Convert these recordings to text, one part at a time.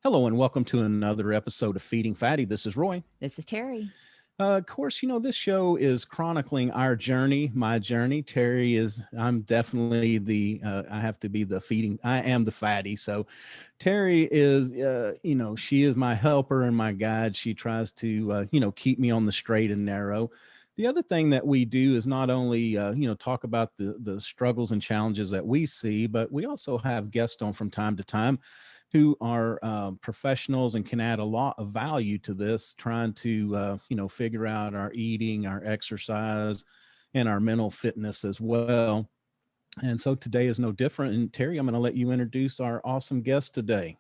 Hello and welcome to another episode of Feeding Fatty. This is Roy. This is Terry. Of course, this show is chronicling our journey, my journey. Terry is, I'm definitely I have to be I am the fatty. So Terry is, she is my helper and my guide. She tries to, keep me on the straight and narrow. The other thing that we do is not only, talk about the struggles and challenges that we see, but we also have guests on from time to time who are professionals and can add a lot of value to this, trying to figure out our eating, our exercise, and our mental fitness as well. And so today is no different. And Terry, I'm going to let you introduce our awesome guest today.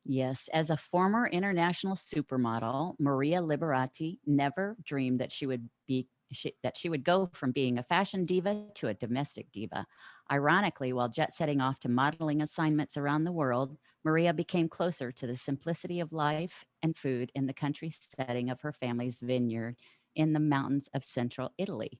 Yes, as a former international supermodel, Maria Liberati never dreamed that she would go from being a fashion diva to a domestic diva. Ironically, while jet setting off to modeling assignments around the world, Maria became closer to the simplicity of life and food in the country setting of her family's vineyard in the mountains of central Italy.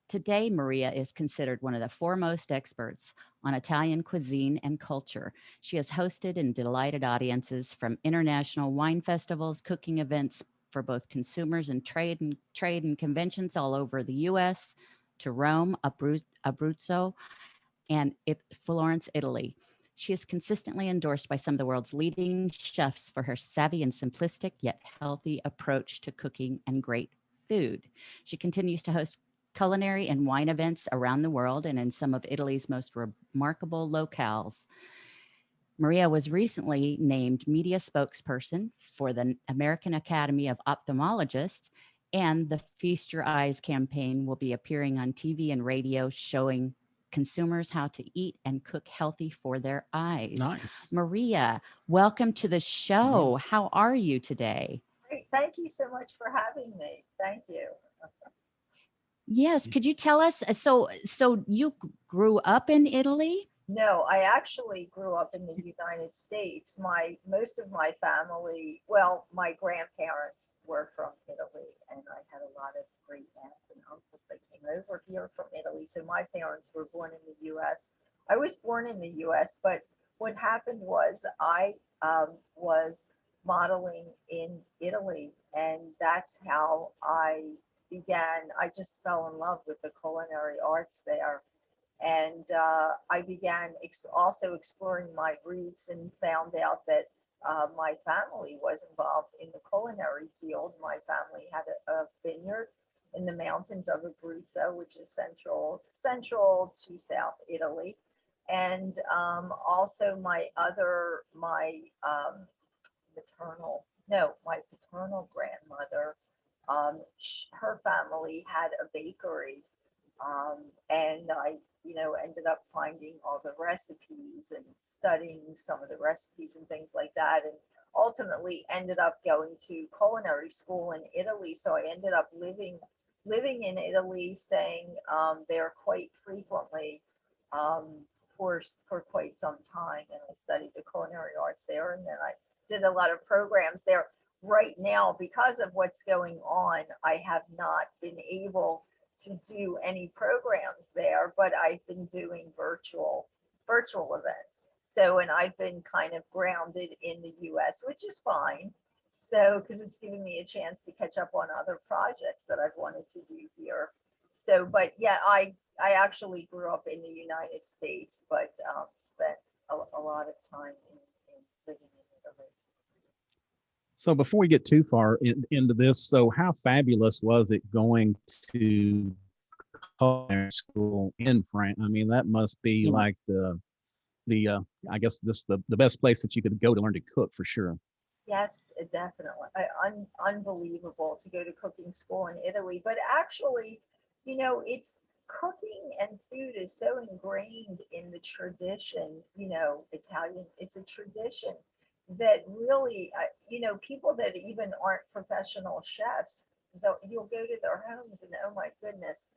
Today, Maria is considered one of the foremost experts on Italian cuisine and culture. She has hosted and delighted audiences from international wine festivals, cooking events for both consumers and trade and conventions all over the U.S. to Rome, Abruzzo, and Florence, Italy. She is consistently endorsed by some of the world's leading chefs for her savvy and simplistic yet healthy approach to cooking and great food. She continues to host culinary and wine events around the world and in some of Italy's most remarkable locales. Maria was recently named media spokesperson for the American Academy of Ophthalmologists, and the Feast Your Eyes campaign will be appearing on TV and radio showing consumers how to eat and cook healthy for their eyes. Nice. Maria, welcome to the Yeah. show. How are you today? Great. Thank you so much for having me. Thank you. Yes, could you tell us so you grew up in Italy? No, I actually grew up in the United States. My most of my family, well, my grandparents were from Italy, and I had a lot of great aunts and uncles that came over here from Italy. So my parents were born in the U.S. I was born in the U.S., but what happened was I was modeling in Italy, and that's how I began. I just fell in love with the culinary arts there, and I began also exploring my roots and found out that my family was involved in the culinary field. My family had a vineyard in the mountains of Abruzzo, which is central to South Italy, and also my paternal grandmother, her family had a bakery, and I, ended up finding all the recipes and studying some of the recipes and things like that, and ultimately ended up going to culinary school in Italy. So I ended up living in Italy, staying there quite frequently, um, for quite some time, and I studied the culinary arts there, and then I did a lot of programs there. Right now, because of what's going on, I have not been able to do any programs there, but I've been doing virtual events. So, and I've been kind of grounded in the US, which is fine. So, because it's giving me a chance to catch up on other projects that I've wanted to do here. So, but yeah, I actually grew up in the United States, but spent a lot of time in living in Italy. So before we get too far into this, so how fabulous was it going to culinary school in France? I mean, that must be You like the I guess the best place that you could go to learn to cook for sure. Yes, definitely. Unbelievable to go to cooking school in Italy. But actually, it's cooking and food is so ingrained in the tradition, Italian, it's a tradition that really, people that even aren't professional chefs, you'll go to their homes and oh my goodness,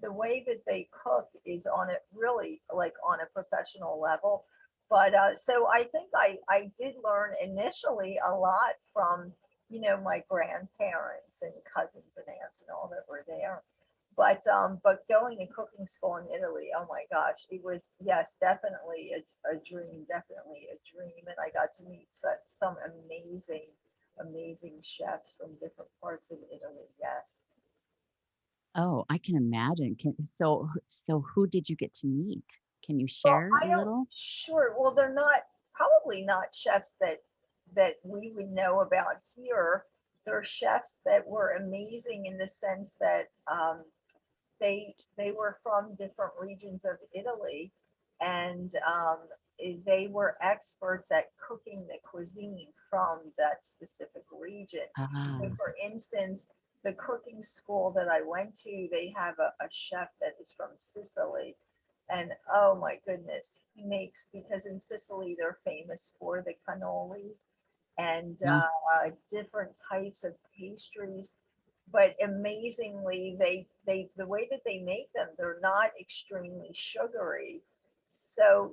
the way that they cook is on it really like on a professional level. But so I think I did learn initially a lot from, my grandparents and cousins and aunts and all that were there. but going to cooking school in Italy, oh my gosh, it was, yes, definitely a dream, definitely a dream. And I got to meet some amazing chefs from different parts of Italy. Yes. Oh, I can imagine. So who did you get to meet? Can you Well, share I a don't, little? sure. Well, they're not, probably not chefs that we would know about here. They're chefs that were amazing in the sense that they were from different regions of Italy, and they were experts at cooking the cuisine from that specific region. So, Ah, for instance, the cooking school that I went to, they have a chef that is from Sicily. And oh my goodness, he makes, because in Sicily they're famous for the cannoli and yeah. different types of pastries. But amazingly, they the way that they make them, they're not extremely sugary. So,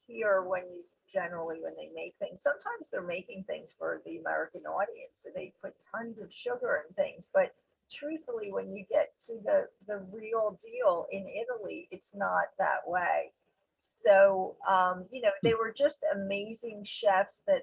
here when you generally when they make things, sometimes they're making things for the American audience, so they put tons of sugar in things. But truthfully, when you get to the real deal in Italy, it's not that way. So, Hmm. they were just amazing chefs that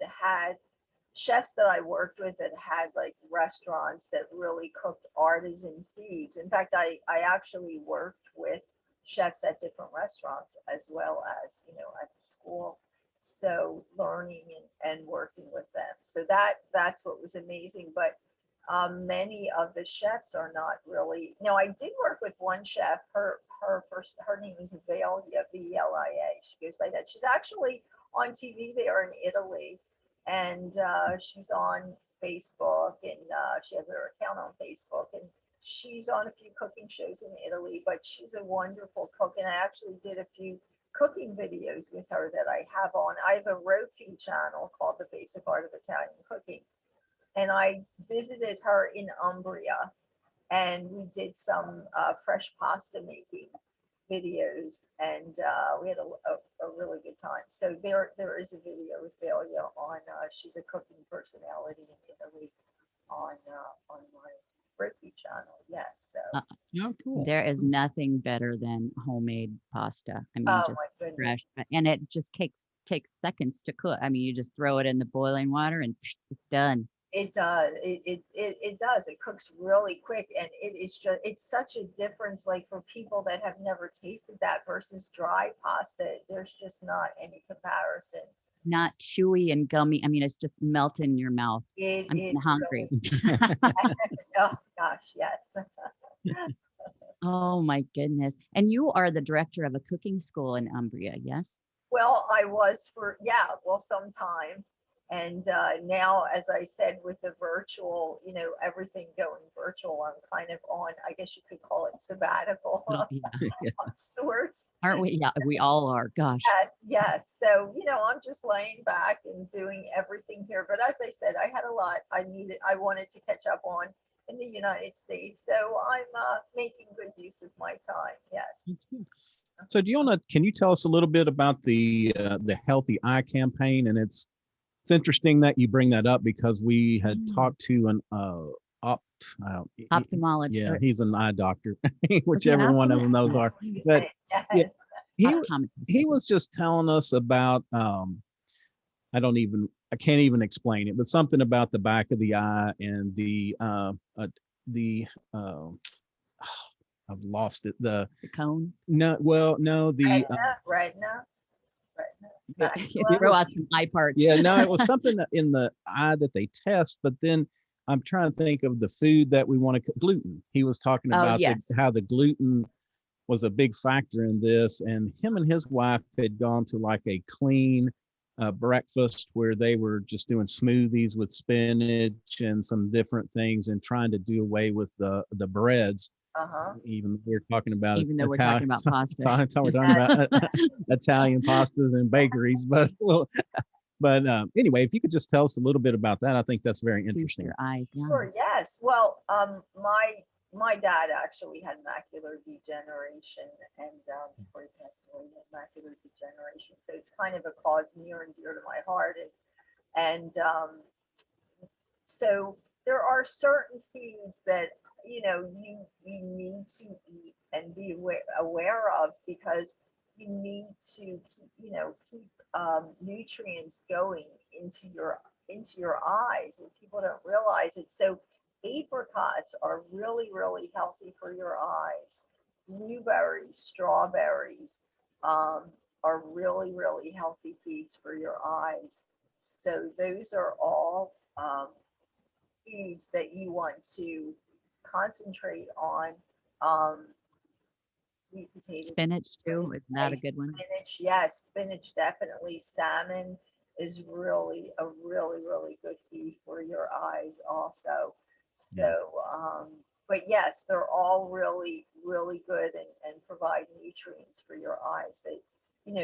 I worked with that had like restaurants that really cooked artisan foods. In fact, I actually worked with chefs at different restaurants as well as, at the school. So learning and working with them. So that's what was amazing. But many of the chefs are not really, I did work with one chef. Her name is Velia, Velia. She goes by that. She's actually on TV there in Italy, and she's on Facebook, and she has her account on Facebook, and she's on a few cooking shows in Italy. But she's a wonderful cook, and I actually did a few cooking videos with her that I have on. I have a Roku channel called The Basic Art of Italian Cooking, and I visited her in Umbria, and we did some fresh pasta making videos, and we had a really good time. So there is a video with Velia on. She's a cooking personality in Italy on my Ricky channel. Yes. So, Uh, Oh, cool. there is nothing better than homemade pasta. I mean, oh just my goodness. fresh, and it just takes seconds to cook. I mean, you just throw it in the boiling water and it's done. It does. It does. It cooks really quick, and it's such a difference. Like for people that have never tasted that versus dry pasta, there's just not any comparison. Not chewy and gummy. I mean, it's just melt in your mouth. I'm It getting hungry. really. Oh gosh, yes. Oh my goodness. And you are the director of a cooking school in Umbria, yes? Well, I was for, yeah, well, some time. And now, as I said, with the virtual, everything going virtual, I'm kind of on, I guess you could call it sabbatical Oh, yeah. of sorts. Aren't we? Yeah, we all are. Gosh. Yes, yes. So, I'm just laying back and doing everything here. But as I said, I had a lot I wanted to catch up on in the United States. So I'm making good use of my time. Yes. That's good. So can you tell us a little bit about the Healthy Eye campaign? And it's interesting that you bring that up because we had talked to an opt Ophthalmologist. yeah, he's an eye doctor, Was he an whichever one of them those ophthalmologist? are. But yeah, Yes. he Optometrist. he was just telling us about I can't even explain it, but something about the back of the eye and the I've lost it. The cone. No, Retina, it, You it throw macula. out was some eye parts. yeah, no, it was something in the eye that they test, but then I'm trying to think of the food that we want to gluten. He was talking Oh, about yes. how the gluten was a big factor in this, and him and his wife had gone to like a clean breakfast where they were just doing smoothies with spinach and some different things and trying to do away with the breads. Uh-huh. Even we're talking about Even though we're Italian, talking about pasta. we're talking about Italian pastas and bakeries, but well, but anyway, if you could just tell us a little bit about that, I think that's very Boost interesting. your eyes. Yeah. Sure, yes. Well, my dad actually had macular degeneration, and before he passed away, he had macular degeneration. So it's kind of a cause near and dear to my heart, and so there are certain foods that you need to eat and be aware of, because you need to keep nutrients going into your eyes, and people don't realize it. So apricots are really, really healthy for your eyes. Blueberries, strawberries, um, are really, really healthy foods for your eyes. So those are all foods that you want to concentrate on. Um, Sweet potatoes, Spinach too, is not a great. good one. Spinach, yes, spinach definitely. Salmon is really a really, really good food for your eyes also. Yeah. So, but yes, they're all really, really good, and provide nutrients for your eyes that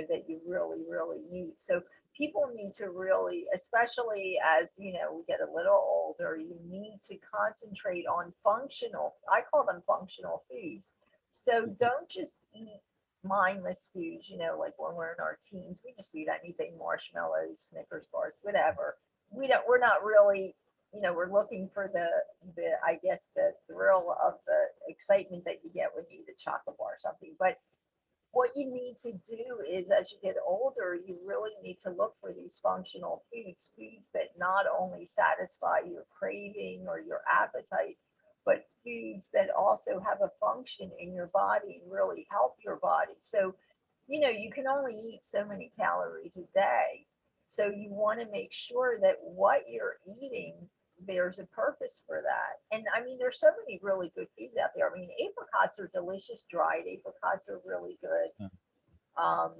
that you really, really need. So people need to really, especially as we get a little older, you need to concentrate on functional, I call them functional foods. So don't just eat mindless foods, like when we're in our teens, we just eat anything, marshmallows, Snickers bars, whatever. We're not really, we're looking for the I guess the thrill of the excitement that you get when you eat a chocolate bar or something. But what you need to do is, as you get older, you really need to look for these functional foods, foods that not only satisfy your craving or your appetite, but foods that also have a function in your body and really help your body. So, you can only eat so many calories a day. So you want to make sure that what you're eating, there's a purpose for that. And I mean, there's so many really good foods out there. I mean, apricots are delicious. Dried apricots are really good. Yeah. Um,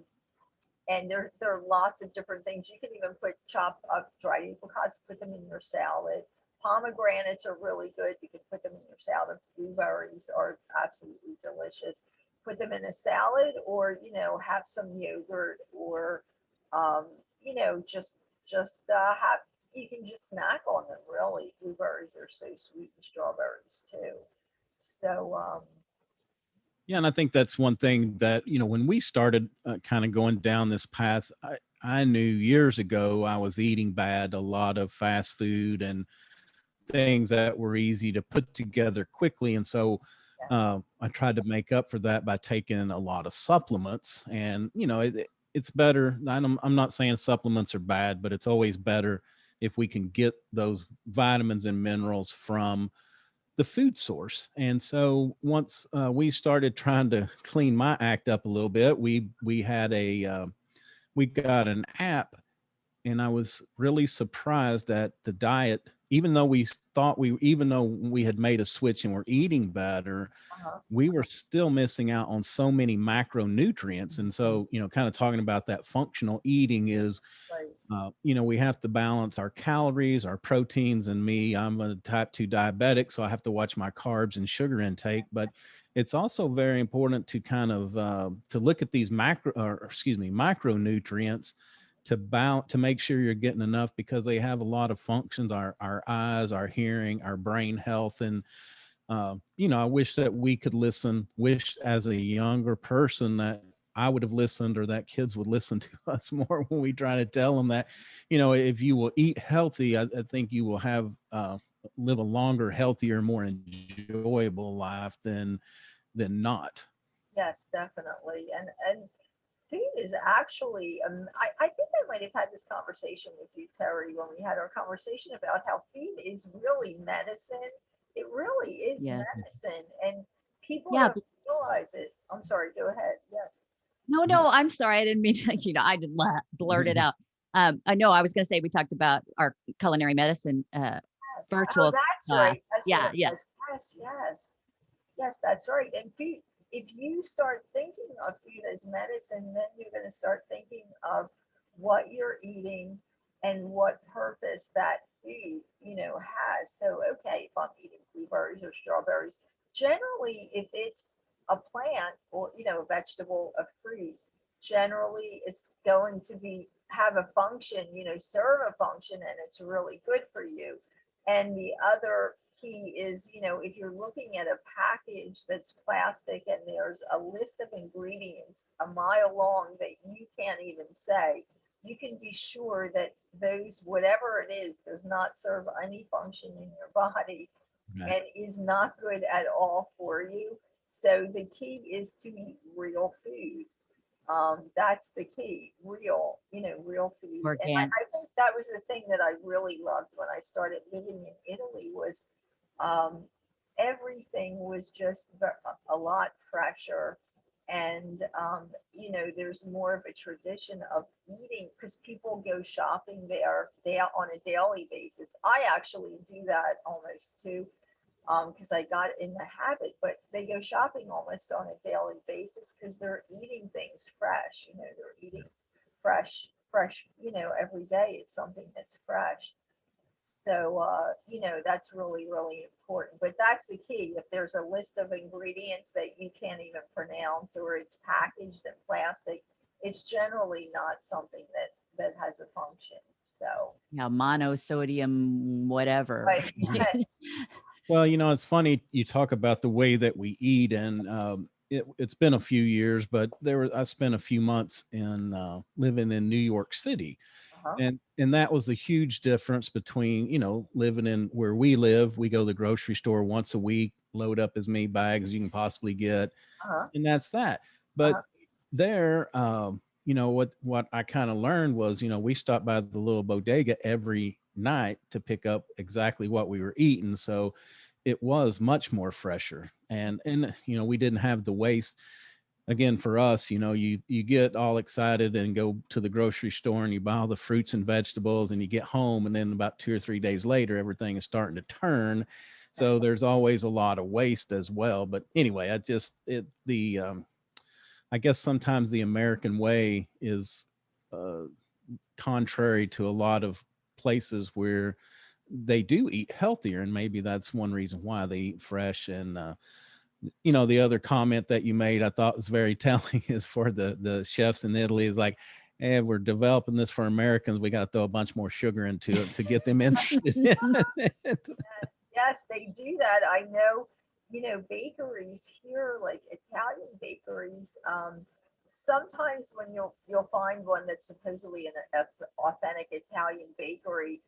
and there are lots of different things. You can even put chop up dried apricots, put them in your salad. Pomegranates are really good. You can put them in your salad. Blueberries are absolutely delicious. Put them in a salad, or have some yogurt, or um, have, you can just snack on them. Really, blueberries are so sweet, and strawberries too. So Yeah, and I think that's one thing that, when we started kind of going down this path, I knew years ago I was eating bad, a lot of fast food and things that were easy to put together quickly. And so yes, I tried to make up for that by taking a lot of supplements. And, it's better. I'm not saying supplements are bad, but it's always better if we can get those vitamins and minerals from the food source. And so once we started trying to clean my act up a little bit, we had we got an app, and I was really surprised that the diet, even though we had made a switch and we're eating better, uh-huh, we were still missing out on so many macronutrients. And so, kind of talking about that functional eating is, right, we have to balance our calories, our proteins, and me. I'm a type 2 diabetic, so I have to watch my carbs and sugar intake. But it's also very important to kind of to look at these micronutrients to make sure you're getting enough, because they have a lot of functions: our eyes, our hearing, our brain health. And I wish that we could wish as a younger person that I would have listened, or that kids would listen to us more when we try to tell them that, if you will eat healthy, I think you will have live a longer, healthier, more enjoyable life than not. yes, definitely. And food is actually, I think I might have had this conversation with you, Terry, when we had our conversation about how food is really medicine. It really is Yeah. medicine, and people Yeah. don't realize it. I'm sorry, go ahead. Yes. No, Yeah. no, I'm sorry. I didn't mean to, I did blurt it out. I know I was going to say, we talked about our culinary medicine Yes. Oh, virtual that's class. right. That's what Yeah. it Yeah. was. Yes, yes. Yes, that's right. And food, if you start thinking of food as medicine, then you're going to start thinking of what you're eating and what purpose that food, has. So, okay, if I'm eating blueberries or strawberries, generally, if it's a plant, or, a vegetable, a fruit, generally it's going to be have a function, serve a function, and it's really good for you. And the other key is, if you're looking at a package that's plastic and there's a list of ingredients a mile long that you can't even say, you can be sure that those, whatever it is, does not serve any function in your body. Right. and is not good at all for you. So the key is to eat real food. That's the key, real, real food. And I, Organic. I think that was the thing that I really loved when I started living in Italy was um, everything was just a lot fresher. And, there's more of a tradition of eating because people go shopping there on a daily basis. I actually do that almost too because I got in the habit, but they go shopping almost on a daily basis because they're eating things fresh. They're eating fresh, every day it's something that's fresh. So, that's really, really important. But that's the key. If there's a list of ingredients that you can't even pronounce or it's packaged in plastic, it's generally not something that has a function. So, Yeah, monosodium, whatever. right, yes, Well, it's funny you talk about the way that we eat, and it's been a few years, but I spent a few months in living in New York City, uh-huh, and that was a huge difference between living in where we live. We go to the grocery store once a week, load up as many bags as you can possibly get, uh-huh, and that's that. But uh-huh, there, what I kind of learned was, we stopped by the little bodega every night to pick up exactly what we were eating. So it was much more fresher, and we didn't have the waste. Again, for us, you get all excited and go to the grocery store and you buy all the fruits and vegetables and you get home, and then about 2 or 3 days later everything is starting to turn. So exactly. there's always a lot of waste as well. But anyway, I guess sometimes the American way is uh, contrary to a lot of places where they do eat healthier, and maybe that's one reason why they eat fresh. And the other comment that you made I thought was very telling is for the chefs in Italy is like, hey, we're developing this for Americans, we got to throw a bunch more sugar into it to get them interested in it. Yes, yes, they do that. I know, bakeries here, like Italian bakeries, sometimes when you'll find one that's supposedly an authentic Italian bakery,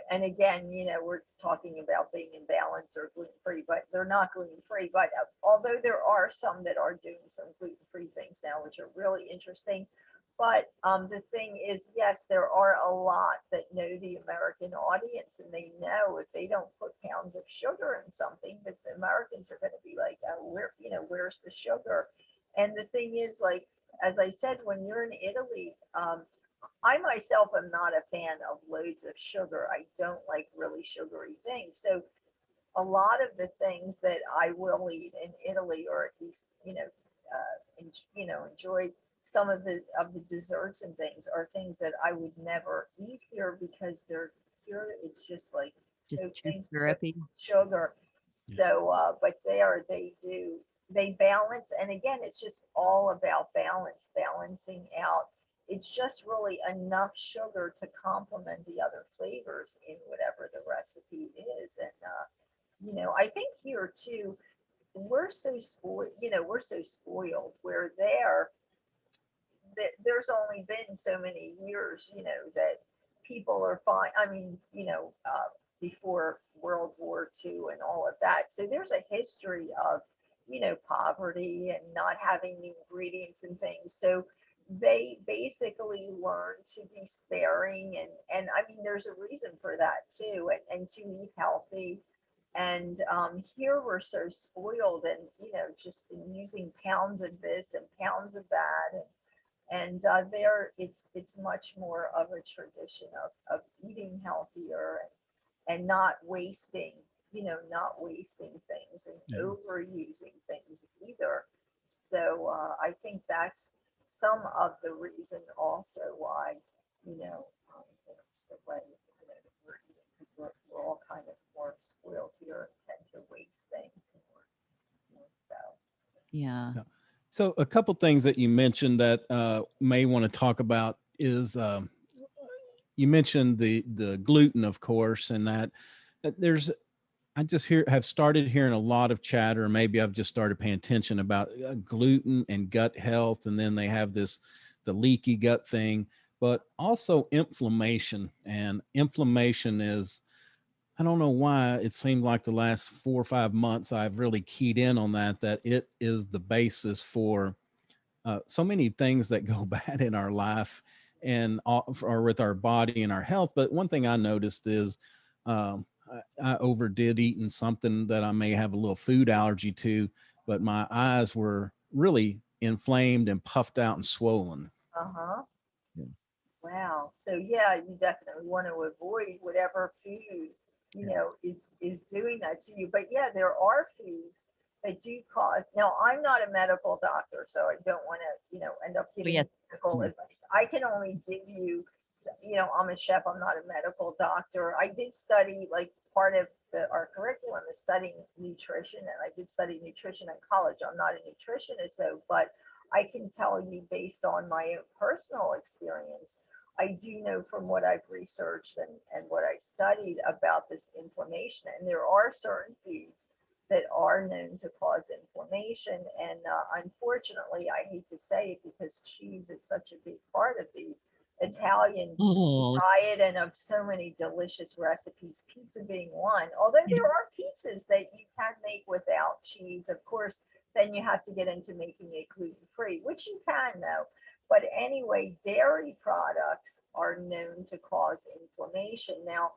and again, we're talking about being in balance or gluten free, but they're not gluten free. But although there are some that are doing some gluten free things now, which are really interesting, but the thing is, yes, there are a lot that know the American audience, and they know if they don't put pounds of sugar in something, that the Americans are going to be like, oh, where's the sugar? And the thing is, like, as I said, when you're in Italy, I myself am not a fan of loads of sugar. I don't like really sugary things. So a lot of the things that I will eat in Italy, or at least enjoy some of the desserts and things, are things that I would never eat here because they're here. It's just like Just so too things so syrupy. sugar. Yeah. So, but they balance, and again, it's just all about balancing out. It's just really enough sugar to complement the other flavors in whatever the recipe is, and I think here too, we're so spoiled. Where there's only been so many years, that people are fine. I mean, before World War II and all of that. So there's a history of, poverty and not having the ingredients and things. So they basically learn to be sparing, and I mean, there's a reason for that too, and to eat healthy. And here we're so spoiled, and just in using pounds of this and pounds of that, and there it's much more of a tradition of eating healthier, and not wasting things and Yeah. overusing things either. So I think that's some of the reason also why, it's the way, that we're eating, because we're all kind of more spoiled here and tend to waste things more so. Yeah. Yeah. So a couple things that you mentioned that may want to talk about is you mentioned the gluten, of course, and that there's I just have started hearing a lot of chatter. Maybe I've just started paying attention about gluten and gut health, and then they have the leaky gut thing, but also inflammation. And inflammation is I don't know why it seemed like the last 4 or 5 months I've really keyed in on that it is the basis for so many things that go bad in our life and or with our body and our health. But one thing I noticed is I overdid eating something that I may have a little food allergy to, but my eyes were really inflamed and puffed out and swollen. Uh-huh. Yeah. Wow. So yeah, you definitely want to avoid whatever food, is doing that to you. But yeah, there are foods that do cause. Now, I'm not a medical doctor, so I don't want to, end up Oh, giving you yes. medical advice. I can only give you, I'm a chef, I'm not a medical doctor. I did study, like, part of our curriculum is studying nutrition, and I did study nutrition in college. I'm not a nutritionist though, but I can tell you based on my own personal experience, I do know from what I've researched and what I studied about this inflammation. And there are certain foods that are known to cause inflammation. And unfortunately, I hate to say it because cheese is such a big part of the Italian Oh, diet and of so many delicious recipes, pizza being one. Although there are pizzas that you can make without cheese, of course, then you have to get into making it gluten free, which you can though. But anyway, dairy products are known to cause inflammation. Now,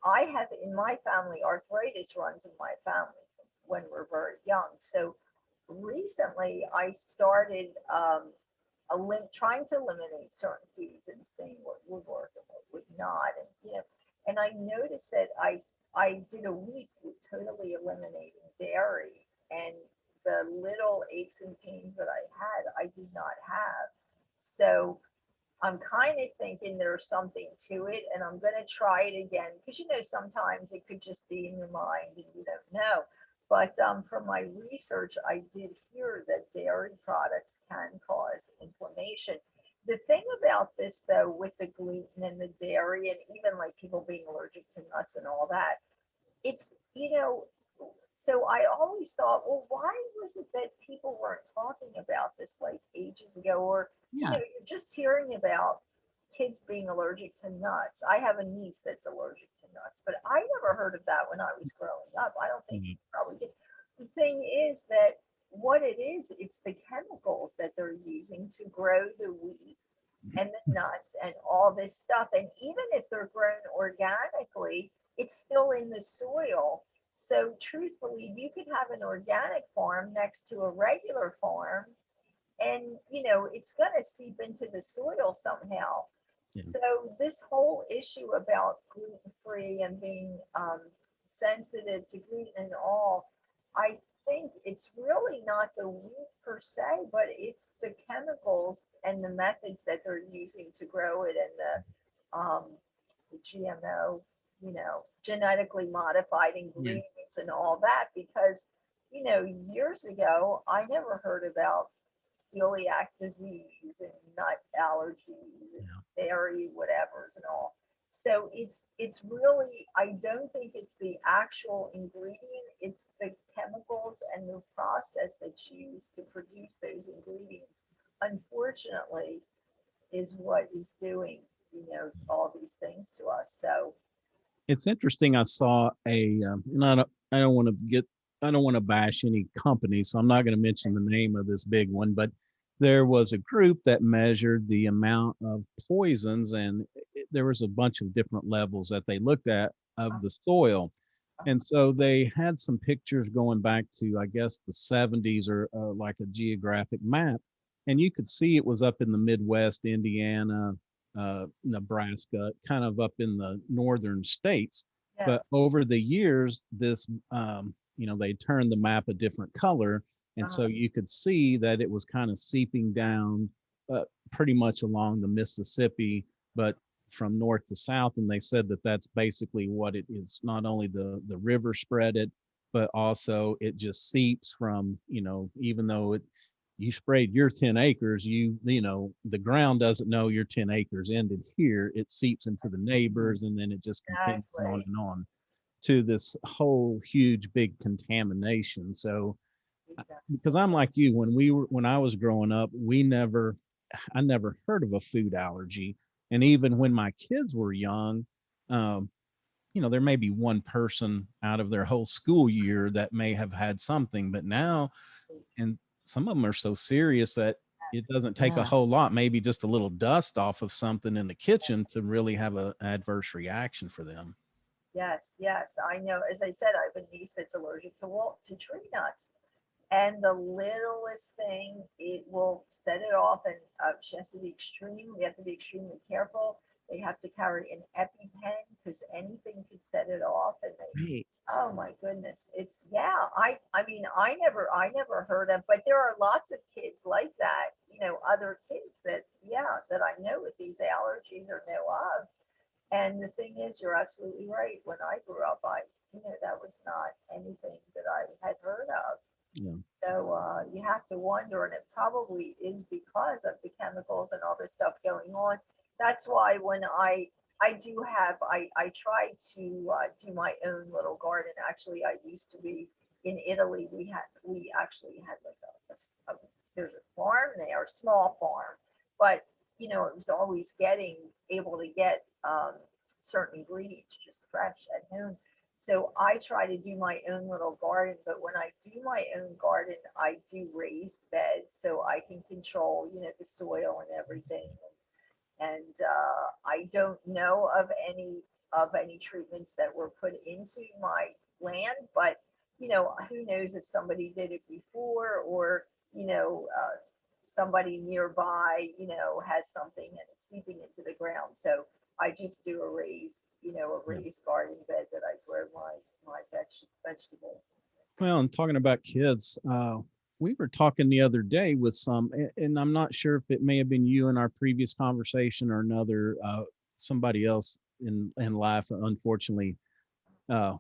I have in my family, arthritis runs in my family when we're very young. So recently I started trying to eliminate certain foods and seeing what would work and what would not. And, and I noticed that I did a week with totally eliminating dairy, and the little aches and pains that I had, I did not have. So I'm kind of thinking there's something to it, and I'm going to try it again because sometimes it could just be in your mind and you don't know. But from my research, I did hear that dairy products can cause inflammation. The thing about this, though, with the gluten and the dairy, and even like people being allergic to nuts and all that, it's, so I always thought, well, why was it that people weren't talking about this like ages ago? Or, yeah. you're just hearing about kids being allergic to nuts. I have a niece that's allergic to nuts, but I never heard of that when I was growing up. I don't think you Mhm. probably did. The thing is that what it is, it's the chemicals that they're using to grow the wheat and the nuts and all this stuff. And even if they're grown organically, it's still in the soil. So truthfully, you could have an organic farm next to a regular farm, and it's going to seep into the soil somehow. Yeah. So this whole issue about gluten free and being sensitive to gluten and all, I think it's really not the wheat per se, but it's the chemicals and the methods that they're using to grow it, and the GMO, genetically modified Yes. ingredients and all that. Because years ago, I never heard about celiac disease and nut allergies and Yeah. dairy whatevers and all. So it's really, I don't think it's the actual ingredient, it's the chemicals and the process that's used to produce those ingredients, unfortunately, is what is doing, all these things to us. So It's interesting. I saw and I don't want to I don't want to bash any company, so I'm not going to mention the name of this big one, but there was a group that measured the amount of poisons, and there was a bunch of different levels that they looked at uh, of the soil. uh, And so they had some pictures going back to, I guess, the 70s, or like a geographic map. And you could see it was up in the Midwest, Indiana, Nebraska, kind of up in the northern states. But yes, over the years, they turned the map a different color. And uh, so you could see that it was kind of seeping down pretty much along the Mississippi, but from north to south. And they said that that's basically what it is. Not only the river spread it, but also it just seeps from, even though you sprayed your 10 acres, the ground doesn't know your 10 acres ended here. It seeps into the neighbors, and then it just continues on exactly, and on to this whole huge big contamination. So exactly. because I'm like you, when I was growing up, I never heard of a food allergy. And even when my kids were young, um, there may be one person out of their whole school year that may have had something, but now, and some of them are so serious that it doesn't take a Yeah. whole lot, maybe just a little dust off of something in the kitchen to really have an adverse reaction for them. Yes, yes, I know. As I said, I have a niece that's allergic to tree nuts, and the littlest thing, it will set it off. And she has to be extreme. We have to be extremely careful. They have to carry an EpiPen because anything could set it off. And they, Right. oh my goodness, it's yeah. I mean, I never heard of, but there are lots of kids like that. Other kids that yeah that I know with these allergies or know of. And the thing is, you're absolutely right. When I grew up, that was not anything that I had heard of. Yeah. So you have to wonder, and it probably is because of the chemicals and all this stuff going on. That's why when I do have I try to do my own little garden. Actually, I used to be in Italy. We actually had like there's a farm there, a small farm, but it was always able to get certain ingredients just fresh at home. So I try to do my own little garden, but when I do my own garden, I do raised beds so I can control, the soil and everything. And I don't know of any treatments that were put into my land, but who knows if somebody did it before, or somebody nearby, has something and it's seeping into the ground. So I just do a Yeah. raised garden bed that I grow my vegetables. Well, and talking about kids, we were talking the other day with and I'm not sure if it may have been you in our previous conversation or another, somebody else in life. Unfortunately,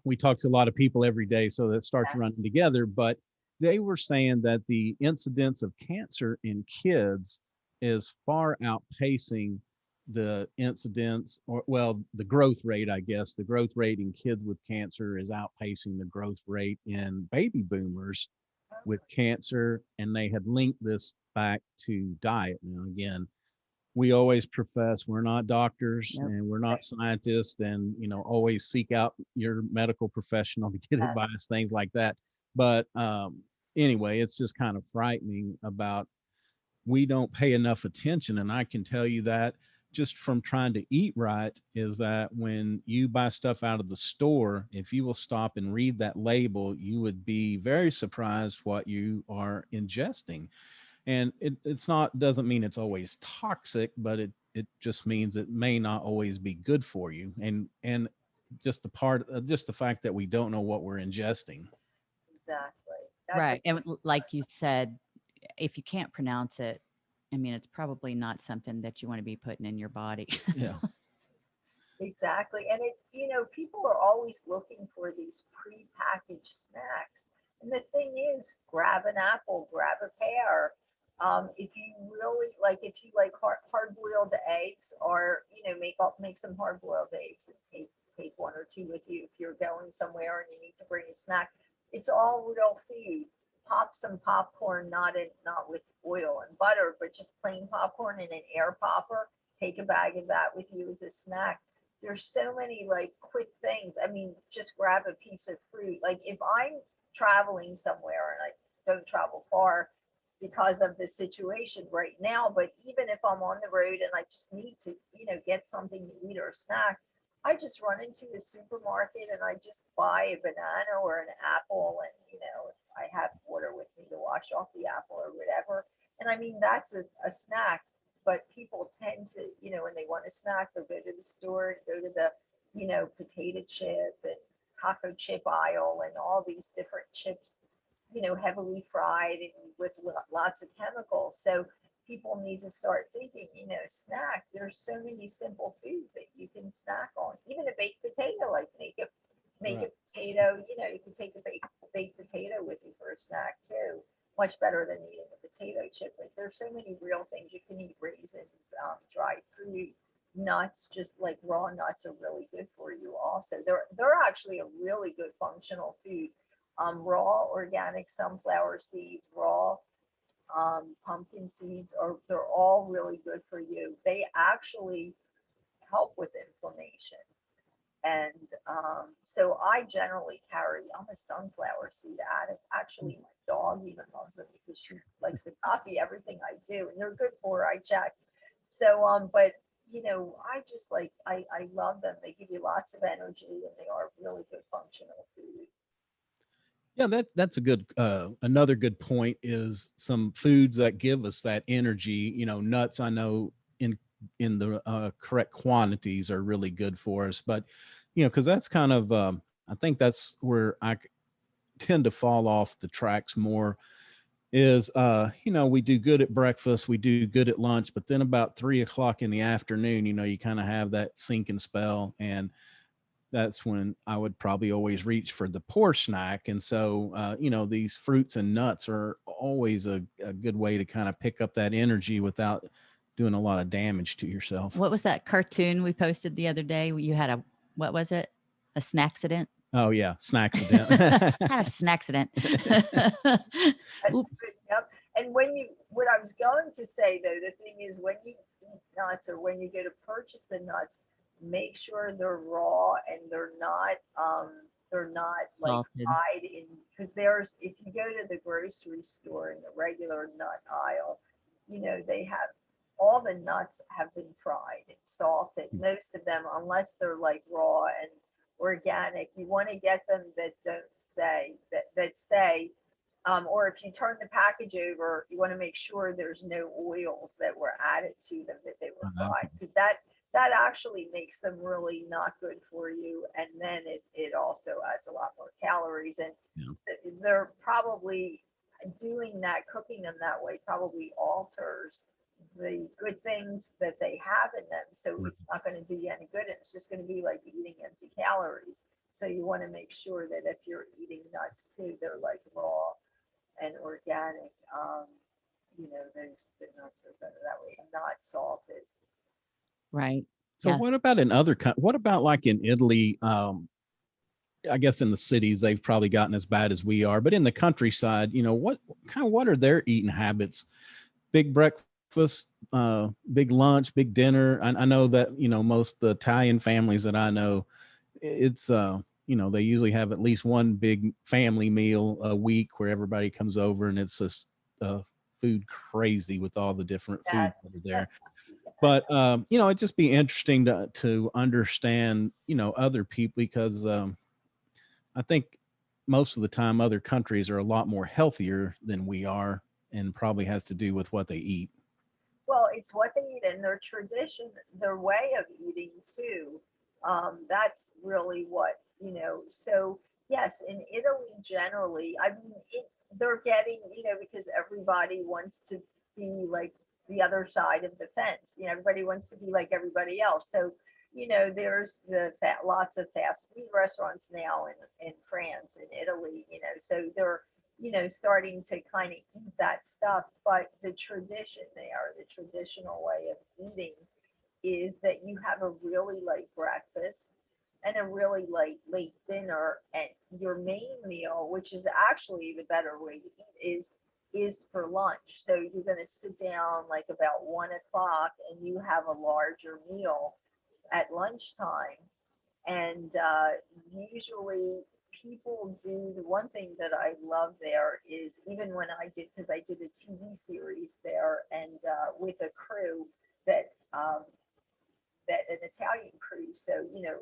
we talk to a lot of people every day, so that starts running together. But they were saying that the incidence of cancer in kids is far outpacing the incidence, or well, the growth rate, I guess. The growth rate in kids with cancer is outpacing the growth rate in baby boomers with cancer. And they had linked this back to diet. Now, again, we always profess we're not doctors Yep. and we're not scientists, and always seek out your medical professional to get advice, things like that. But anyway, it's just kind of frightening about, we don't pay enough attention. And I can tell you that just from trying to eat right, is that when you buy stuff out of the store, if you will stop and read that label, you would be very surprised what you are ingesting. And it's not, doesn't mean it's always toxic, but it just means it may not always be good for you. And just the fact that we don't know what we're ingesting. Exactly. Right. And like you said, if you can't pronounce it, I mean, it's probably not something that you want to be putting in your body. Yeah. Exactly. And people are always looking for these pre-packaged snacks. And the thing is, grab an apple, grab a pear. If you really like, if you like hard-boiled eggs, or make some hard-boiled eggs and take one or two with you if you're going somewhere and you need to bring a snack. It's all real food. Pop some popcorn, not with oil and butter, but just plain popcorn in an air popper. Take a bag of that with you as a snack. There's so many like quick things. I mean, just grab a piece of fruit. Like if I'm traveling somewhere and I don't travel far because of the situation right now, but even if I'm on the road and I just need to, get something to eat or a snack, I just run into the supermarket and I just buy a banana or an apple, and I have water with me to wash off the apple or whatever. And I mean, that's a snack. But people tend to, when they want a snack, they'll go to the store and go to the, potato chip and taco chip aisle and all these different chips, heavily fried and with lots of chemicals. So people need to start thinking, snack. There's so many simple foods that you can snack on. Even a baked potato, like make a potato. You can take a baked potato with you for a snack too. Much better than eating a potato chip. Like there's so many real things you can eat: raisins, dried fruit, nuts. Just like raw nuts are really good for you. Also, they're actually a really good functional food. Raw organic sunflower seeds, raw pumpkin seeds they're all really good for you. They actually help with inflammation. And so I generally carry, I'm a sunflower seed addict. Actually, my dog even loves them because she likes to copy everything I do, and they're good for her. I check. So, but you know, I just like, I love them. They give you lots of energy and they are really good functional food. Yeah, that's a good another good point is some foods that give us that energy. You know, nuts I know in the correct quantities are really good for us, but you know, because that's kind of I think that's where tend to fall off the tracks more is you know, we do good at breakfast, we do good at lunch, but then about 3 o'clock in the afternoon, you know, you kind of have that sinking spell, and that's when I would probably always reach for the poor snack. And so, you know, these fruits and nuts are always a good way to kind of pick up that energy without doing a lot of damage to yourself. What was that cartoon we posted the other day? You had a, what was it? A snacksident? Oh yeah, Had snacksident. a snacksident. That's Oop. good. Yep. And when you, what I was going to say though, the thing is when you eat nuts or when you go to purchase the nuts, make sure they're raw and they're not like Salted. fried in, because there's, if you go to the grocery store in the regular nut aisle, you know, they have, all the nuts have been fried and salted. Most of them, unless they're like raw and organic, you want to get them that don't say that say, or if you turn the package over, you want to make sure there's no oils that were added to them, that they were fried, because that actually makes them really not good for you. And then it also adds a lot more calories. And they're probably doing that, cooking them that way probably alters the good things that they have in them. So it's not going to do you any good. It's just going to be like eating empty calories. So you want to make sure that if you're eating nuts too, they're like raw and organic. You know, those, the nuts are better that way and not salted. Right. So Yeah. what about in other what about like in Italy? I guess in the cities they've probably gotten as bad as we are, but in the countryside, you know, what are their eating habits? Big breakfast, big lunch, big dinner. I know that, you know, most the Italian families that I know, it's you know, they usually have at least one big family meal a week where everybody comes over, and it's just food crazy with all the different foods Yes. that are there. But you know, it'd just be interesting to understand, you know, other people, because I think most of the time other countries are a lot more healthier than we are, and probably has to do with what they eat. Well, it's what they eat and their tradition, their way of eating too. That's really what, you know. So yes, in Italy generally, I mean, they're getting, you know, because everybody wants to be like the other side of the fence. You know, everybody wants to be like everybody else. So, you know, there's lots of fast food restaurants now in France and Italy, you know, so they're, you know, starting to kind of eat that stuff. But the tradition there, the traditional way of eating is that you have a really light breakfast and a really late dinner, and your main meal, which is actually the better way to eat, is for lunch. So you're going to sit down like about 1 o'clock and you have a larger meal at lunchtime. And usually people do, the one thing that I love there is, even when I did, because I did a TV series there and with a crew that that an Italian crew. So, you know,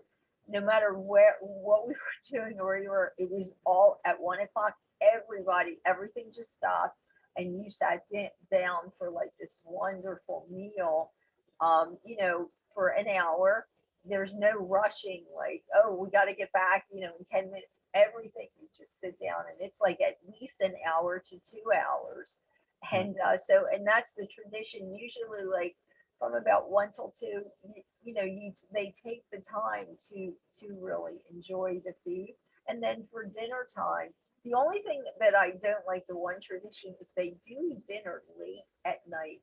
no matter what we were doing or we were, it was all at 1 o'clock, everybody, everything just stopped and you sat down for like this wonderful meal, you know, for an hour. There's no rushing, like, oh, we got to get back, you know, in 10 minutes. Everything, you just sit down and it's like at least an hour to 2 hours. And so, and that's the tradition usually, like from about 1 till 2, you know, they take the time to really enjoy the food. And then for dinner time, the only thing that I don't like, the one tradition, is they do eat dinner late at night.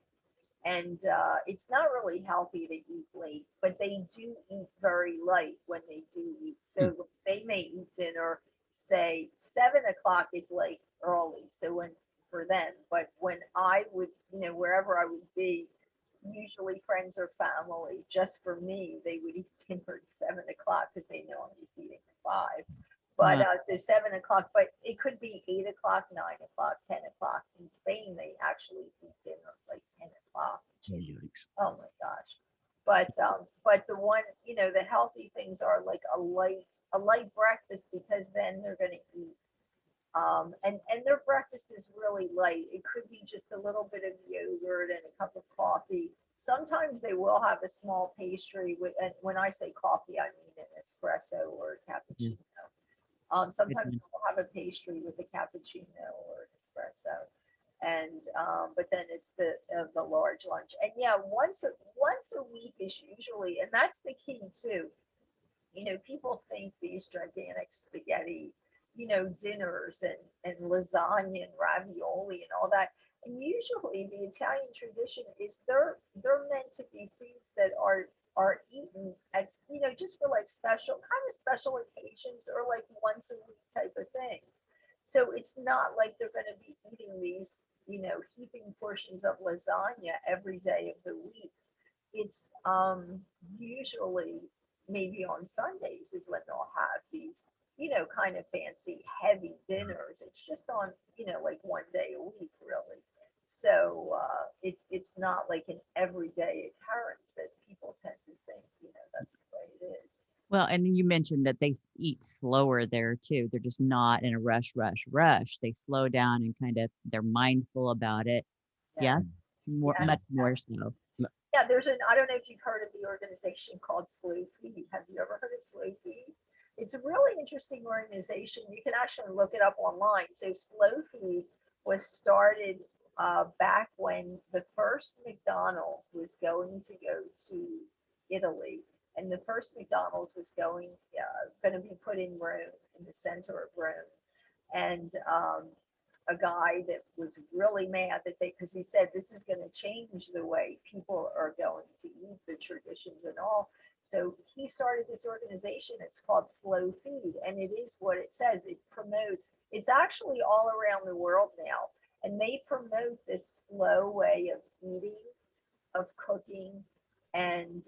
And it's not really healthy to eat late, but they do eat very light when they do eat. Hmm. So they may eat dinner, say 7 o'clock is like early. So when, for them, but when I would, you know, wherever I would be, usually friends or family. Just for me, they would eat dinner at 7 o'clock because they know I'm used to eating at 5. But so 7 o'clock, but it could be 8 o'clock, 9 o'clock, 10 o'clock. In Spain, they actually eat dinner like 10 o'clock, which is, Yikes. oh my gosh. But the one, the healthy things are like a light breakfast, because then they're going to eat. And their breakfast is really light. It could be just a little bit of yogurt and a cup of coffee. Sometimes they will have a small pastry with, and when I say coffee, I mean an espresso or a cappuccino. Sometimes they'll have a pastry with a cappuccino or an espresso. And but then it's the large lunch. And yeah, once a week is usually, and that's the key too. People think these gigantic spaghetti, dinners and lasagna and ravioli and all that. And usually the Italian tradition is they're meant to be foods that are eaten at, just for like special occasions, or like once a week type of things. So it's not like they're going to be eating these, heaping portions of lasagna every day of the week. It's usually maybe on Sundays is when they'll have these, kind of fancy, heavy dinners. It's just on, like one day a week, really. So it's not like an everyday occurrence that people tend to think, that's the way it is. Well, and you mentioned that they eat slower there too. They're just not in a rush, rush, rush. They slow down and they're mindful about it. Yeah. Yes, more, Yes. much more so. Yeah, I don't know if you've heard of the organization called Slow Food. Have you ever heard of Slow Food? It's a really interesting organization. You can actually look it up online. So Slow Food was started back when the first McDonald's was going to go to Italy, and the first McDonald's was going to be put in Rome, in the center of Rome, and a guy that was really mad that because he said this is going to change the way people are going to eat, the traditions and all. So he started this organization. It's called Slow Food, and it is what it says. It promotes, it's actually all around the world now, and they promote this slow way of eating, of cooking, and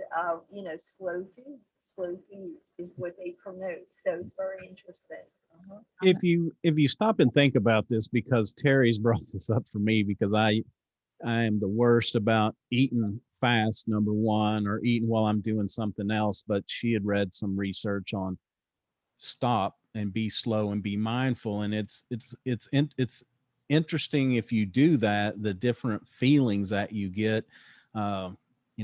slow food. Slow food is what they promote. So it's very interesting. Uh-huh. If you stop and think about this, because Terry's brought this up for me, because I am the worst about eating fast, number one, or eating while I'm doing something else. But she had read some research on stop and be slow and be mindful, and it's interesting if you do that, the different feelings that you get.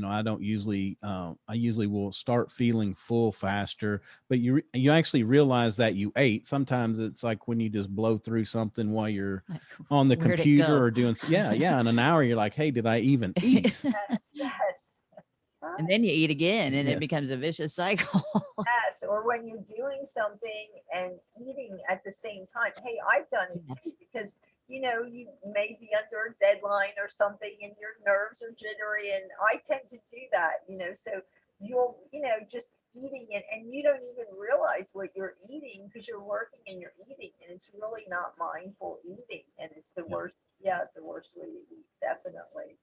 I don't usually I usually will start feeling full faster, but you actually realize that you ate. Sometimes it's like when you just blow through something while you're Like, on the where'd it computer go? or doing in an hour you're like, hey, did I even eat? Yes, yes. And then you eat again, and Yeah. it becomes a vicious cycle. Yes, or when you're doing something and eating at the same time. Hey, I've done it too, Yes. because you may be under a deadline or something and your nerves are jittery, and I tend to do that, so you'll, just eating it and you don't even realize what you're eating because you're working and you're eating, and it's really not mindful eating, and it's the worst, the worst way to eat. Definitely.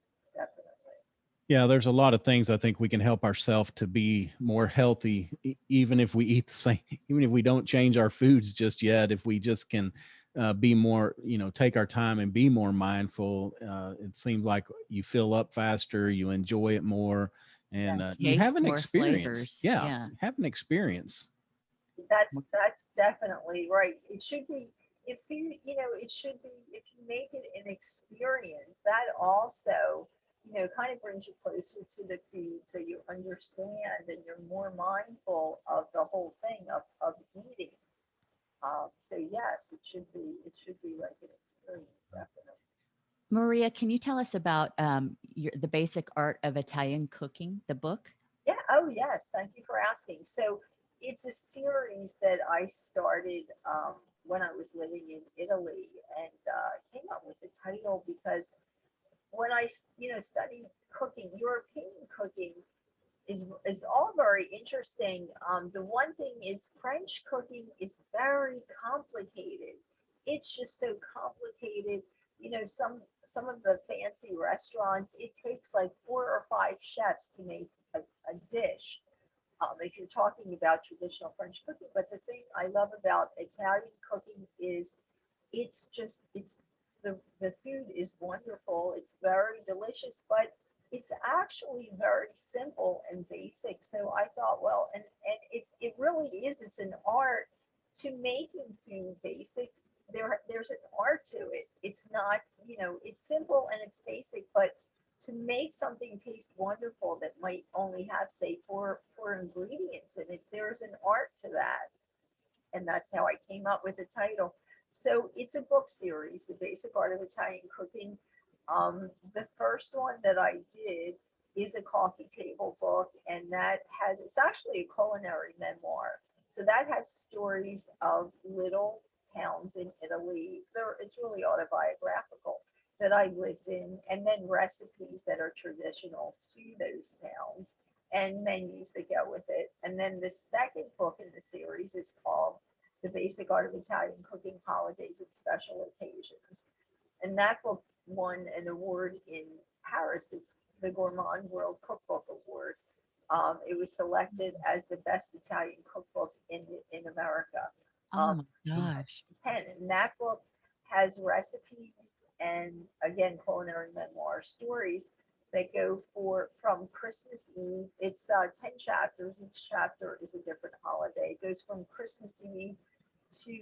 Yeah, there's a lot of things I think we can help ourselves to be more healthy, even if we eat the same, even if we don't change our foods just yet. If we just can be more, take our time and be more mindful, it seems like you fill up faster, you enjoy it more, and you have Taste an more experience. flavors. Yeah, Yeah. have an experience. That's definitely right. It should be, if it should be, if you make it an experience, that also, kind of brings you closer to the food, so you understand and you're more mindful of the whole thing of eating. So yes, it should be like an experience, definitely. Maria, can you tell us about the basic art of Italian cooking, the book? Yeah. Oh, yes. Thank you for asking. So it's a series that I started when I was living in Italy, and came up with the title because when I, studied cooking, European cooking is all very interesting. The one thing is French cooking is very complicated. It's just so complicated. some of the fancy restaurants, it takes like 4 or 5 chefs to make a dish. If you're talking about traditional French cooking, but the thing I love about Italian cooking is it's the food is wonderful. It's very delicious, but it's actually very simple and basic. So I thought, well, and it really is. It's an art to making food basic. There's an art to it. It's not, it's simple and it's basic, but to make something taste wonderful that might only have, say, four ingredients in it, there's an art to that. And that's how I came up with the title. So it's a book series, The Basic Art of Italian Cooking. The first one that I did is a coffee table book, and it's actually a culinary memoir. So that has stories of little towns in Italy. It's really autobiographical that I lived in, and then recipes that are traditional to those towns and menus that go with it. And then the second book in the series is called The Basic Art of Italian Cooking, Holidays and Special Occasions. And that book won an award in Paris. It's the Gourmand World Cookbook Award. It was selected as the best Italian cookbook in America. Oh my gosh. 10. And that book has recipes and, again, culinary memoir stories that go from Christmas Eve. It's 10 chapters. Each chapter is a different holiday. It goes from Christmas Eve to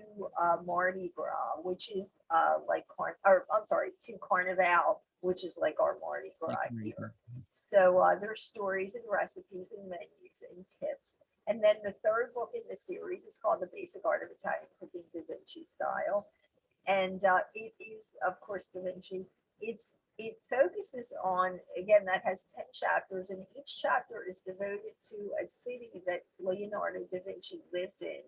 Mardi Gras, which is to Carnival, which is like our Mardi Gras here. So there's stories and recipes and menus and tips. And then the third book in the series is called The Basic Art of Italian Cooking, Da Vinci Style. And it is, of course, Da Vinci. It focuses on, again, that has 10 chapters, and each chapter is devoted to a city that Leonardo da Vinci lived in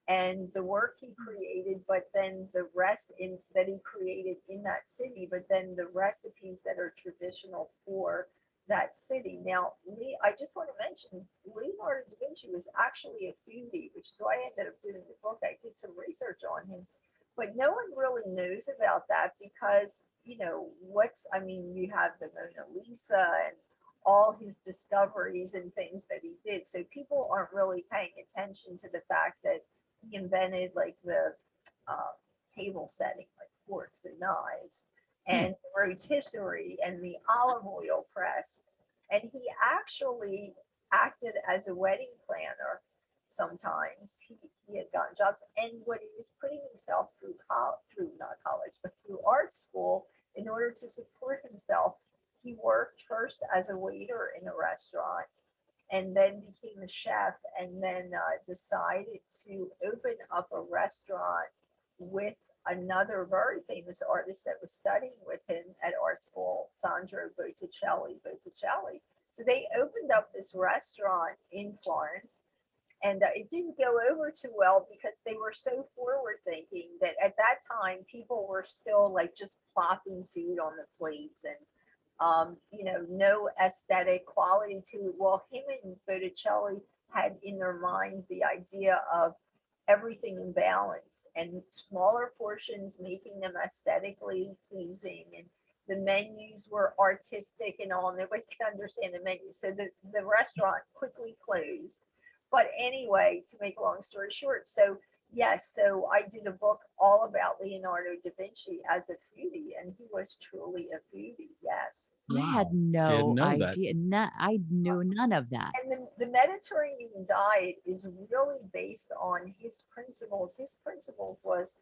and the work he created, but then the rest that he created in that city, but then the recipes that are traditional for that city. Now, I just want to mention, Leonardo da Vinci was actually a foodie, which is why I ended up doing the book. I did some research on him, but no one really knows about that because, you have the Mona Lisa and all his discoveries and things that he did. So people aren't really paying attention to the fact that he invented like the table setting, like forks and knives, and the rotisserie and the olive oil press. And he actually acted as a wedding planner sometimes. He had gotten jobs, and when he was putting himself through art school in order to support himself, he worked first as a waiter in a restaurant and then became a chef, and then decided to open up a restaurant with another very famous artist that was studying with him at art school, Sandro Botticelli. So they opened up this restaurant in Florence, and it didn't go over too well because they were so forward thinking that at that time people were still like just plopping food on the plates and no aesthetic quality to it. Well, him and Botticelli had in their minds the idea of everything in balance and smaller portions, making them aesthetically pleasing. And the menus were artistic and all, and nobody could understand the menu. So the restaurant quickly closed. But anyway, to make a long story short, so I did a book all about Leonardo da Vinci as a foodie, and he was truly a foodie, yes. I had no idea. I knew none of that. And the Mediterranean diet is really based on his principles. His principles was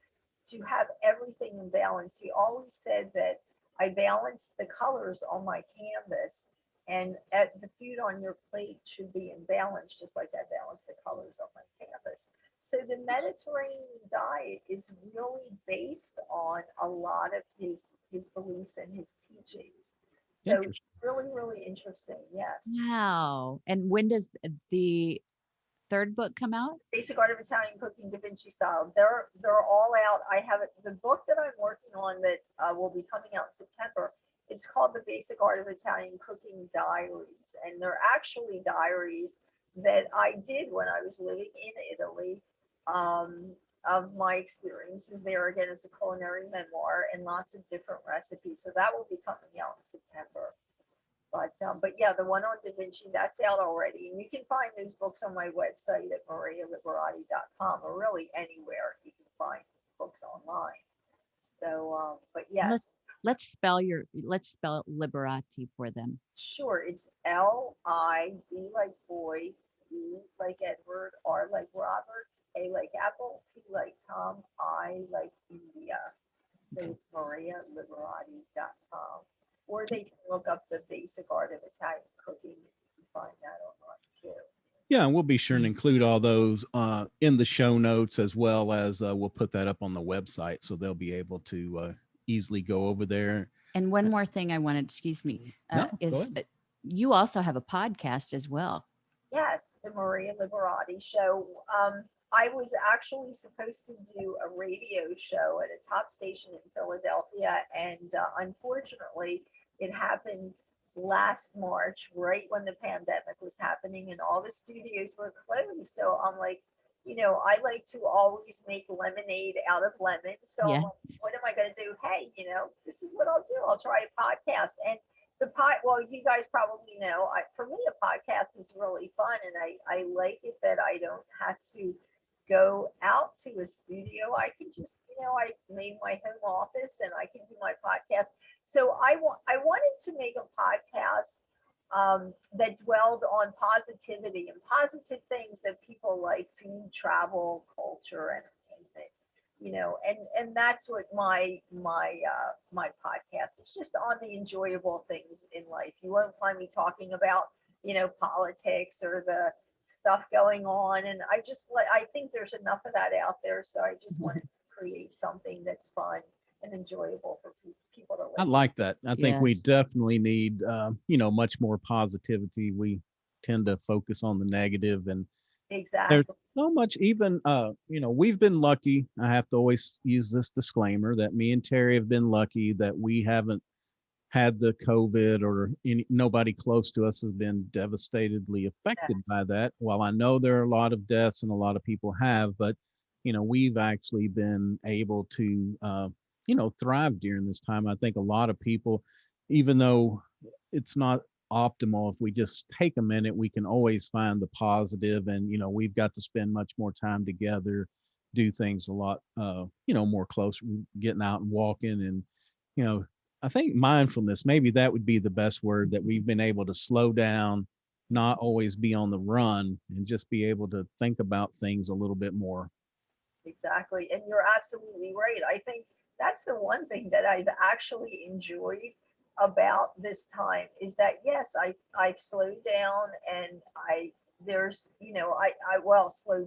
to have everything in balance. He always said that I balance the colors on my canvas, and the food on your plate should be in balance, just like I balance the colors on my canvas. So the Mediterranean diet is really based on a lot of his beliefs and his teachings. So really, really interesting. Yes. Wow. And when does the third book come out? Basic Art of Italian Cooking, Da Vinci Style. They're all out. I have the book that I'm working on that will be coming out in September. It's called The Basic Art of Italian Cooking Diaries, and they're actually diaries that I did when I was living in Italy. of my experiences there. Again, it's a culinary memoir and lots of different recipes. So that will be coming out in September. But yeah, the one on Da Vinci, that's out already. And you can find those books on my website at marialiberati.com, or really anywhere you can find books online. So, but Let's yes, let's spell Liberati for them. sure. It's L-I-B like boy, E like Edward, R like Robert, A like Apple, T like Tom, I like India. So Okay. it's marialiberati.com. Or they can look up the basic art of Italian cooking. You can find that online too. Yeah, and we'll be sure to Mm. include all those in the show notes, as well as we'll put that up on the website, so they'll be able to easily go over there. And one more thing I wanted, excuse me, No, go is ahead. you also have a podcast as well. Yes, the Maria Liberati show. I was actually supposed to do a radio show at a top station in Philadelphia, and unfortunately, it happened last March, right when the pandemic was happening, and all the studios were closed. So I'm like, I like to always make lemonade out of lemon. So I'm Yeah. like, what am I going to do? Hey, this is what I'll do. I'll try a podcast. And well, you guys probably know, for me, a podcast is really fun, and I like it that I don't have to go out to a studio. I can just, I made my home office and I can do my podcast. So I wanted to make a podcast that dwelled on positivity and positive things that people like: food, travel, culture, entertainment. And that's what my podcast is, just on the enjoyable things in life. You won't find me talking about politics or the stuff going on, and I think there's enough of that out there, so I just wanted to create something that's fun and enjoyable for people to I listen. like that. I think we Yes. definitely need, much more positivity. We tend to focus on the negative, and there's Exactly. so much. Even, we've been lucky. I have to always use this disclaimer that me and Terry have been lucky that we haven't had the COVID, or nobody close to us has been devastatedly affected Yes. by that. While I know there are a lot of deaths and a lot of people have, but we've actually been able to thrive during this time. I think a lot of people, even though it's not optimal, if we just take a minute, we can always find the positive. And we've got to spend much more time together, do things a lot more close, getting out and walking, and you know I think mindfulness, maybe that would be the best word, that we've been able to slow down, not always be on the run, and just be able to think about things a little bit more. Exactly. And you're absolutely right. I think that's the one thing that I've actually enjoyed about this time, is that yes, I've slowed down, and well, slow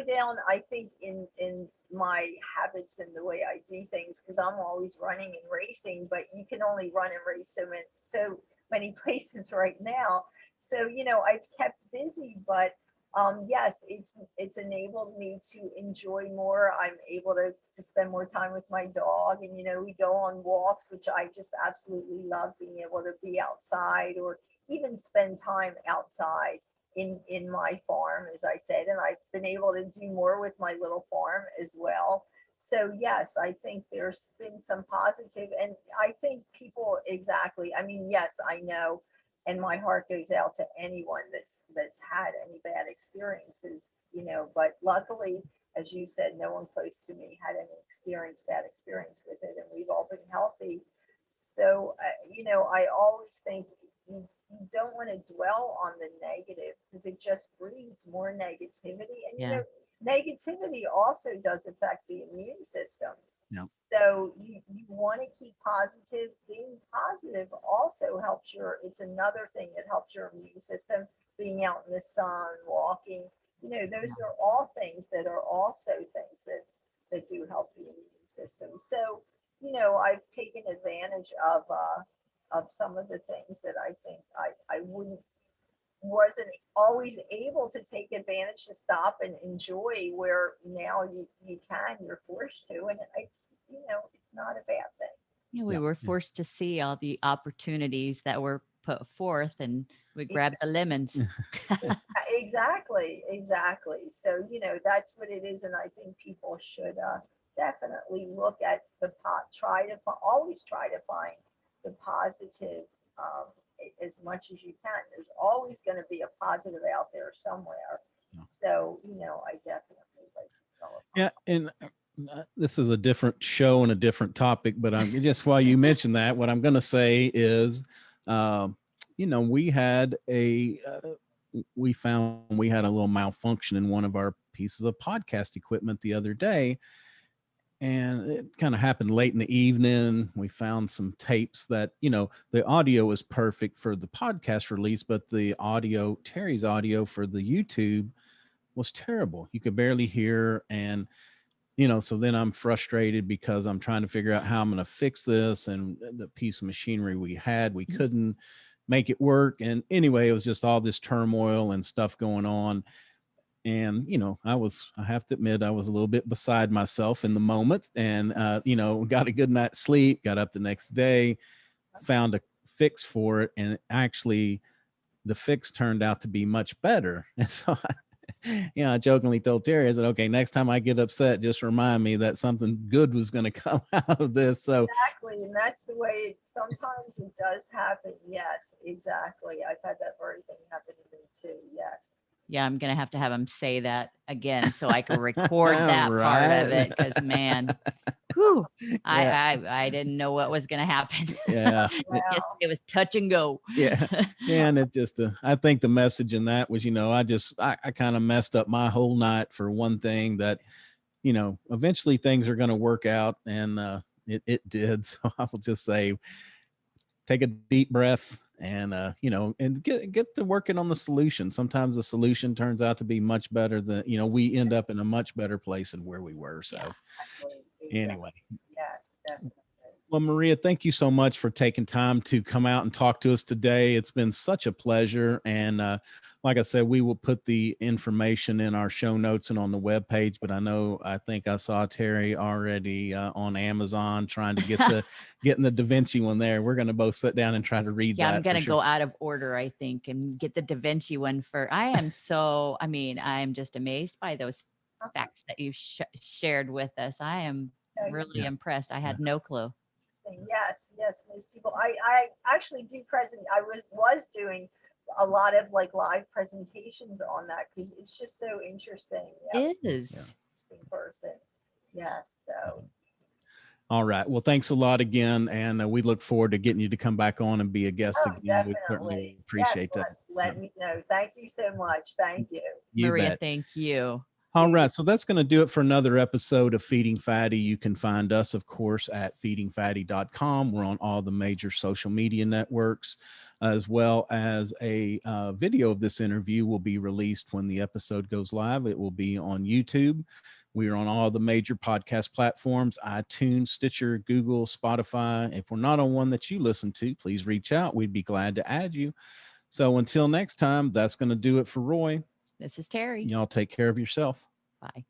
down, I think, in my habits and the way I do things, because I'm always running and racing, but you can only run and race so many places right now. So, I've kept busy, but yes, it's enabled me to enjoy more. I'm able to spend more time with my dog, and we go on walks, which I just absolutely love, being able to be outside, or even spend time outside in my farm, as I said. And I've been able to do more with my little farm as well. So yes, I think there's been some positive, and I think people, exactly. I mean, yes, I know, and my heart goes out to anyone that's had any bad experiences, but luckily, as you said, no one close to me had any bad experience with it, and we've all been healthy. So I always think you don't want to dwell on the negative, because it just breeds more negativity. And Yeah. negativity also does affect the immune system. Yeah. So you want to keep positive. Being positive also helps it's another thing that helps your immune system. Being out in the sun, walking, those are all things that are also things that do help the immune system. So, I've taken advantage of some of the things that I think I wasn't always able to take advantage, to stop and enjoy, where now you're forced to, and it's not a bad thing. Yeah, we Yeah. were Yeah. forced to see all the opportunities that were put forth, and we grab the lemons. Exactly, exactly. So, that's what it is. And I think people should definitely look at the always try to find the positive as much as you can. There's always going to be a positive out there somewhere. Yeah. So, I definitely like to go. Yeah. And this is a different show and a different topic, but just while you mentioned that, what I'm going to say is, we had we found we had a little malfunction in one of our pieces of podcast equipment the other day, and it kind of happened late in the evening. We found some tapes that, the audio was perfect for the podcast release, but the audio, Terry's audio for the YouTube, was terrible. You could barely hear. And so then I'm frustrated because I'm trying to figure out how I'm going to fix this. And the piece of machinery we had, we couldn't make it work. And anyway, it was just all this turmoil and stuff going on. And, I have to admit, I was a little bit beside myself in the moment, and, got a good night's sleep, got up the next day, found a fix for it. And actually the fix turned out to be much better. And so I jokingly told Terry, I said, okay, next time I get upset, just remind me that something good was going to come out of this. So exactly. And that's the way sometimes it does happen. Yes, exactly. I've had that very thing happen to me too. Yes. Yeah, I'm going to have him say that again so I can record that part of it, because, man, whew, I didn't know what was going to happen. Yeah. It was touch and go. Yeah. And it just, I think the message in that was, I kind of messed up my whole night for one thing that, eventually things are going to work out, and it did. So I will just say, take a deep breath, and and get to working on the solution. Sometimes the solution turns out to be much better than, we end up in a much better place than where we were. So anyway. Yes, definitely. Well, Maria, thank you so much for taking time to come out and talk to us today. It's been such a pleasure. And like I said, we will put the information in our show notes and on the webpage. But I think I saw Terry already on Amazon trying to getting the Da Vinci one there. We're going to both sit down and try to read that. Yeah, I'm going to go out of order, I think, and get the Da Vinci one for. I'm just amazed by those facts that you shared with us. I am really impressed. I had no clue. Yes, most people. I actually do I was doing a lot of live presentations on that, because it's just so interesting. It is. Interesting person. Yes. So. All right. Well, thanks a lot again, and we look forward to getting you to come back on and be a guest again. Definitely. We certainly appreciate that. Let me know. Thank you so much. Thank you. Maria, thank you. All right. So that's going to do it for another episode of Feeding Fatty. You can find us, of course, at feedingfatty.com. We're on all the major social media networks, as well as a video of this interview will be released when the episode goes live. It will be on YouTube. We are on all the major podcast platforms: iTunes, Stitcher, Google, Spotify. If we're not on one that you listen to, please reach out. We'd be glad to add you. So until next time, that's going to do it for Roy. This is Terry. Y'all take care of yourself. Bye.